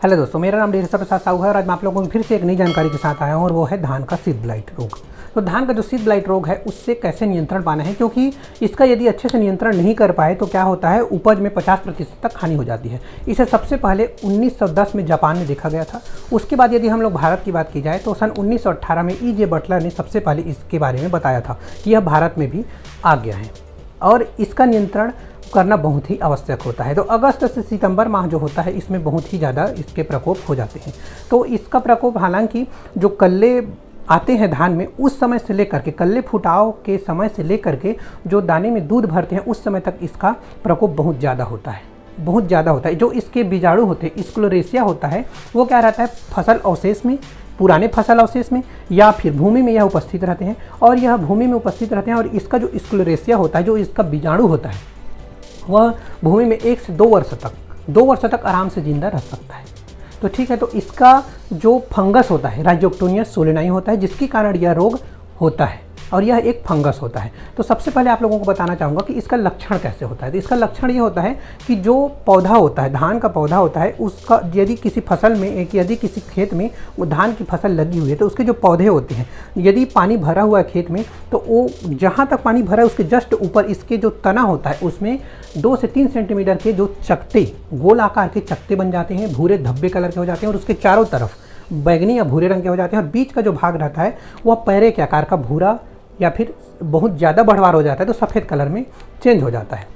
Hello दोस्तों, मेरा नाम ढेर प्रसाद साहू है और आज मैं आप लोगों को फिर से एक नई जानकारी के साथ आया हूँ और वो है धान का शीत ब्लाइट रोग। तो धान का जो शीत ब्लाइट रोग है उससे कैसे नियंत्रण पाना है, क्योंकि इसका यदि अच्छे से नियंत्रण नहीं कर पाए तो क्या होता है, उपज में 50% तक हानि हो जाती है। इसे सबसे पहले 1910 में जापान में देखा गया था। उसके बाद यदि हम लोग भारत की बात की जाए तो सन 1918 में E.J. बटलर ने सबसे पहले इसके बारे में बताया था कि यह भारत में भी आ गया है और इसका नियंत्रण करना बहुत ही आवश्यक होता है। तो अगस्त से सितंबर माह जो होता है इसमें बहुत ही ज़्यादा इसके प्रकोप हो जाते हैं। तो इसका प्रकोप हालांकि जो कल्ले आते हैं धान में उस समय से लेकर के, कल्ले फुटाव के समय से लेकर के जो दाने में दूध भरते हैं उस समय तक इसका प्रकोप बहुत ज़्यादा होता है, बहुत ज़्यादा होता है। जो इसके बीजाणु होते हैं, स्क्लेरेसिया होता है, वो क्या रहता है, फसल अवशेष में, पुराने फसल अवशेष में या फिर भूमि में यह उपस्थित रहते हैं और यह भूमि में उपस्थित रहते हैं। और इसका जो स्क्लेरेसिया होता है, जो इसका बीजाणु होता है, वह भूमि में 1 से 2 वर्ष तक आराम से जिंदा रह सकता है। तो ठीक है, तो इसका जो फंगस होता है राइजोक्टोनियस सोलेनाई होता है, जिसके कारण यह रोग होता है और यह एक फंगस होता है। तो सबसे पहले आप लोगों को बताना चाहूँगा कि इसका लक्षण कैसे होता है। तो इसका लक्षण ये होता है कि जो पौधा होता है, धान का पौधा होता है, उसका यदि किसी फसल में, यदि किसी खेत में वो धान की फसल लगी हुई है तो उसके जो पौधे होते हैं, यदि पानी भरा हुआ है खेत में तो वो जहाँ तक पानी भरा है उसके जस्ट ऊपर इसके जो तना होता है उसमें 2 से 3 सेंटीमीटर के जो चकते, गोल आकार के चकते बन जाते हैं, भूरे धब्बे कलर के हो जाते हैं और उसके चारों तरफ बैगनी या भूरे रंग के हो जाते हैं और बीच का जो भाग रहता है वह पैरे के आकार का भूरा या फिर बहुत ज़्यादा बढ़वार हो जाता है तो सफ़ेद कलर में चेंज हो जाता है।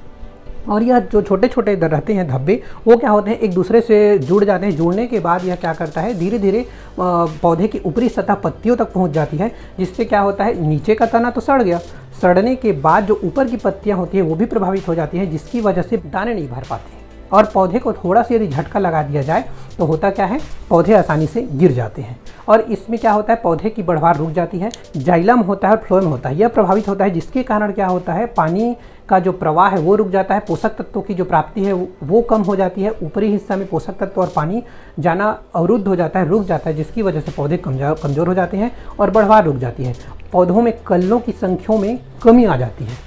और यह जो छोटे छोटे रहते हैं धब्बे, वो क्या होते हैं, एक दूसरे से जुड़ जाते हैं। जुड़ने के बाद यह क्या करता है, धीरे धीरे पौधे की ऊपरी सतह पत्तियों तक पहुंच जाती है, जिससे क्या होता है, नीचे का तना तो सड़ गया, सड़ने के बाद जो ऊपर की पत्तियां होती हैं वो भी प्रभावित हो जाती हैं, जिसकी वजह से दाने नहीं भर पाते हैं। और पौधे को थोड़ा सा यदि झटका लगा दिया जाए तो होता क्या है, पौधे आसानी से गिर जाते हैं और इसमें क्या होता है, पौधे की बढ़वार रुक जाती है, जाइलम होता है और फ्लोएम होता है, यह प्रभावित होता है, जिसके कारण क्या होता है, पानी का जो प्रवाह है वो रुक जाता है, पोषक तत्वों की जो प्राप्ति है वो कम हो जाती है, ऊपरी हिस्सा में पोषक तत्व और पानी जाना अवरुद्ध हो जाता है, रुक जाता है, जिसकी वजह से पौधे कमज़ोर हो जाते हैं और बढ़वार रुक जाती है। पौधों में कल्लों की संख्या में कमी आ जाती है,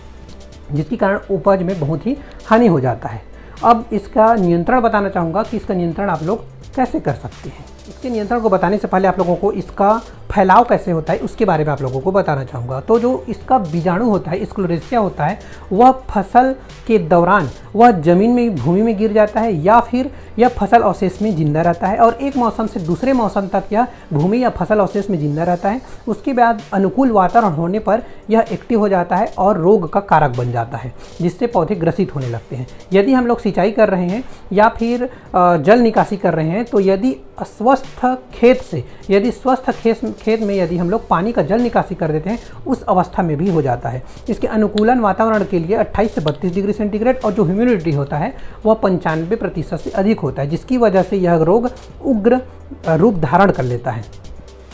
जिसके कारण उपज में बहुत ही हानि हो जाता है। अब इसका नियंत्रण बताना चाहूँगा कि इसका नियंत्रण आप लोग कैसे कर सकते हैं। इसके नियंत्रण को बताने से पहले आप लोगों को इसका फैलाव कैसे होता है उसके बारे में आप लोगों को बताना चाहूँगा। तो जो इसका बीजाणु होता है, स्क्लेरेसिया होता है, वह फसल के दौरान वह ज़मीन में, भूमि में गिर जाता है या फिर यह फसल अवशेष में जिंदा रहता है और एक मौसम से दूसरे मौसम तक यह भूमि या फसल अवशेष में जिंदा रहता है। उसके बाद अनुकूल वातावरण होने पर यह एक्टिव हो जाता है और रोग का कारक बन जाता है, जिससे पौधे ग्रसित होने लगते हैं। यदि हम लोग सिंचाई कर रहे हैं या फिर जल निकासी कर रहे हैं तो यदि अस्वस्थ खेत से, यदि स्वस्थ खेत में यदि हम लोग पानी का जल निकासी कर देते हैं उस अवस्था में भी हो जाता है। इसके अनुकूलन वातावरण के लिए 28 से 32 डिग्री सेंटीग्रेड और जो ह्यूमिडिटी होता है वह 95% से अधिक होता है, जिसकी वजह से यह रोग उग्र रूप धारण कर लेता है।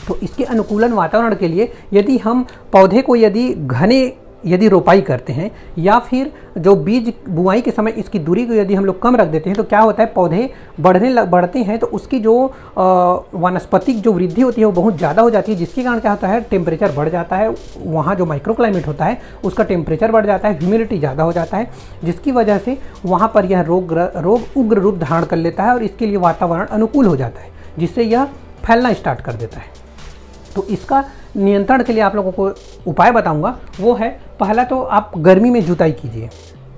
तो इसके अनुकूलन वातावरण के लिए यदि हम पौधे को यदि रोपाई करते हैं या फिर जो बीज बुआई के समय इसकी दूरी को यदि हम लोग कम रख देते हैं तो क्या होता है, पौधे बढ़ते हैं तो उसकी जो वनस्पतिक जो वृद्धि होती है वो बहुत ज़्यादा हो जाती है, जिसके कारण क्या होता है, टेम्परेचर बढ़ जाता है, वहाँ जो माइक्रो क्लाइमेट होता है उसका टेम्परेचर बढ़ जाता है, ह्यूमिडिटी ज़्यादा हो जाता है, जिसकी वजह से वहाँ पर यह रोग उग्र रूप धारण कर लेता है और इसके लिए वातावरण अनुकूल हो जाता है, जिससे यह फैलना स्टार्ट कर देता है। तो इसका नियंत्रण के लिए आप लोगों को उपाय बताऊंगा, वो है, पहला तो आप गर्मी में जुताई कीजिए,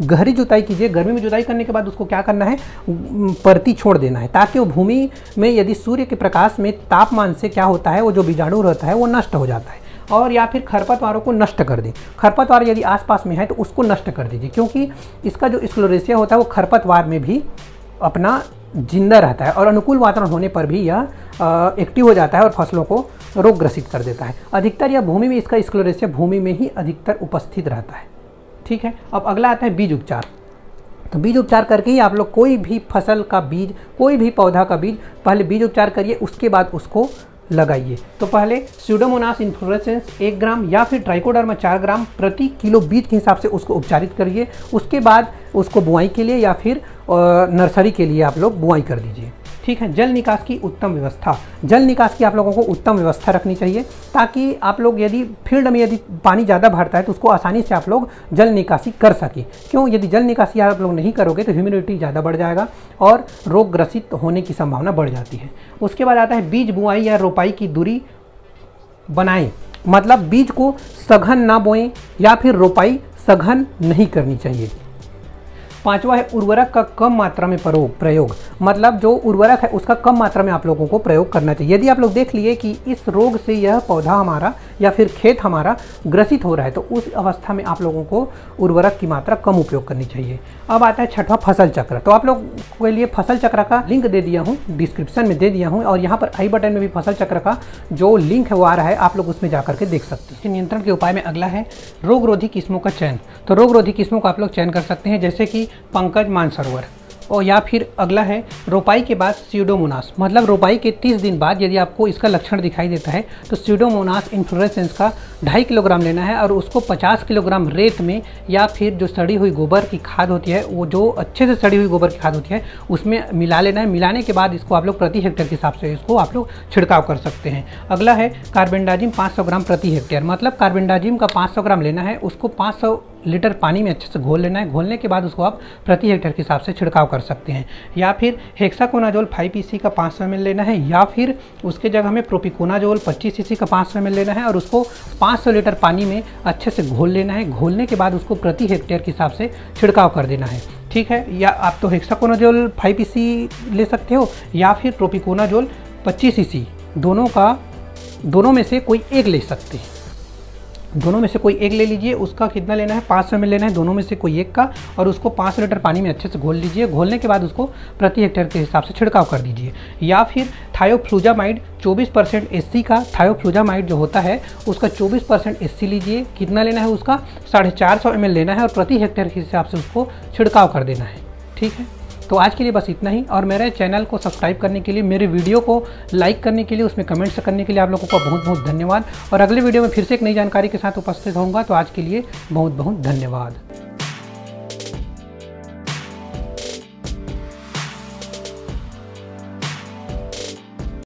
गहरी जुताई कीजिए। गर्मी में जुताई करने के बाद उसको क्या करना है, परती छोड़ देना है, ताकि वो भूमि में यदि सूर्य के प्रकाश में तापमान से क्या होता है, वो जो बीजाणु रहता है वो नष्ट हो जाता है। और या फिर खरपतवारों को नष्ट कर दें, खरपतवार यदि आसपास में है तो उसको नष्ट कर दीजिए, क्योंकि इसका जो स्क्लेरेसिया होता है वो खरपतवार में भी अपना जिंदा रहता है और अनुकूल वातावरण होने पर भी यह एक्टिव हो जाता है और फसलों को रोग ग्रसित कर देता है। अधिकतर यह भूमि में, इसका स्क्लेरेसिया भूमि में ही अधिकतर उपस्थित रहता है। ठीक है, अब अगला आता है बीज उपचार। तो बीज उपचार करके ही आप लोग कोई भी फसल का बीज, कोई भी पौधा का बीज, पहले बीज उपचार करिए, उसके बाद उसको लगाइए। तो पहले स्यूडोमोनास इन्फ्लोरेसेंस 1 ग्राम या फिर ट्राइकोडर्मा 4 ग्राम प्रति किलो बीज के हिसाब से उसको उपचारित करिए। उसके बाद उसको बुआई के लिए या फिर नर्सरी के लिए आप लोग बुआई कर दीजिए। ठीक है। जल निकास की उत्तम व्यवस्था, जल निकास की आप लोगों को उत्तम व्यवस्था रखनी चाहिए, ताकि आप लोग यदि फील्ड में यदि पानी ज़्यादा भरता है तो उसको आसानी से आप लोग जल निकासी कर सकें। क्यों? यदि जल निकासी आप लोग नहीं करोगे तो ह्यूमिडिटी ज़्यादा बढ़ जाएगा और रोग ग्रसित होने की संभावना बढ़ जाती है। उसके बाद आता है बीज बुआई या रोपाई की दूरी बनाएं, मतलब बीज को सघन ना बोएं या फिर रोपाई सघन नहीं करनी चाहिए। पांचवा है उर्वरक का कम मात्रा में प्रयोग, मतलब जो उर्वरक है उसका कम मात्रा में आप लोगों को प्रयोग करना चाहिए। यदि आप लोग देख लिए कि इस रोग से यह पौधा हमारा या फिर खेत हमारा ग्रसित हो रहा है तो उस अवस्था में आप लोगों को उर्वरक की मात्रा कम उपयोग करनी चाहिए। अब आता है छठवां फसल चक्र। तो आप लोग के लिए फसल चक्र का लिंक दे दिया हूँ, डिस्क्रिप्शन में दे दिया हूँ, और यहाँ पर आई बटन में भी फसल चक्र का जो लिंक है वो आ रहा है, आप लोग उसमें जाकर के देख सकते हैं। नियंत्रण के उपाय में अगला है रोगरोधी किस्मों का चयन। तो रोगरोधी किस्मों का आप लोग चयन कर सकते हैं, जैसे कि पंकज मानसरोवर, और या फिर अगला है रोपाई के बाद स्यूडोमोनास, मतलब रोपाई के 30 दिन बाद यदि आपको इसका लक्षण दिखाई देता है तो स्यूडोमोनास इन्फ्लोरेसेंस का 2.5 किलोग्राम लेना है और उसको 50 किलोग्राम रेत में या फिर जो सड़ी हुई गोबर की खाद होती है, वो जो अच्छे से सड़ी हुई गोबर की खाद होती है उसमें मिला लेना है। मिलाने के बाद इसको आप लोग प्रति हेक्टेयर के हिसाब से इसको आप लोग छिड़काव कर सकते हैं। अगला है कार्बेंडाजिम 500 ग्राम प्रति हेक्टेयर, मतलब कार्बेंडाजिम का 500 ग्राम लेना है, उसको 500 लीटर पानी में अच्छे से घोल लेना है। घोलने के बाद उसको आप प्रति हेक्टेयर के हिसाब से छिड़काव कर सकते हैं। या फिर हेक्साकोनाजोल 5 pc का 500 ml लेना है, या फिर उसके जगह में प्रोपिकोनाजोल 25 cc का 500 ml लेना है और उसको 500 लीटर पानी में अच्छे से घोल लेना है। घोलने के बाद उसको प्रति हेक्टेयर के हिसाब से छिड़काव कर देना है, ठीक है। या आप तो हेक्साकोनाजोल 5 pc ले सकते हो या फिर प्रोपिकोनाजोल 25 cc, दोनों में से कोई एक ले सकते हैं। दोनों में से कोई एक ले लीजिए, उसका कितना लेना है 500 ml लेना है दोनों में से कोई एक का, और उसको 500 लीटर पानी में अच्छे से घोल लीजिए। घोलने के बाद उसको प्रति हेक्टेयर के हिसाब से छिड़काव कर दीजिए। या फिर थायोफ्लूजामाइड 24% SC का, थायोफ्लूजामाइड जो होता है उसका 24% SC लीजिए। कितना लेना है उसका 450 ml लेना है और प्रति हेक्टेयर के हिसाब से उसको छिड़काव कर देना है, ठीक है। तो आज के लिए बस इतना ही, और मेरे चैनल को सब्सक्राइब करने के लिए, मेरे वीडियो को लाइक करने के लिए, उसमें कमेंट्स करने के लिए आप लोगों का बहुत बहुत धन्यवाद। और अगले वीडियो में फिर से एक नई जानकारी के साथ उपस्थित होऊंगा। तो आज के लिए बहुत बहुत धन्यवाद।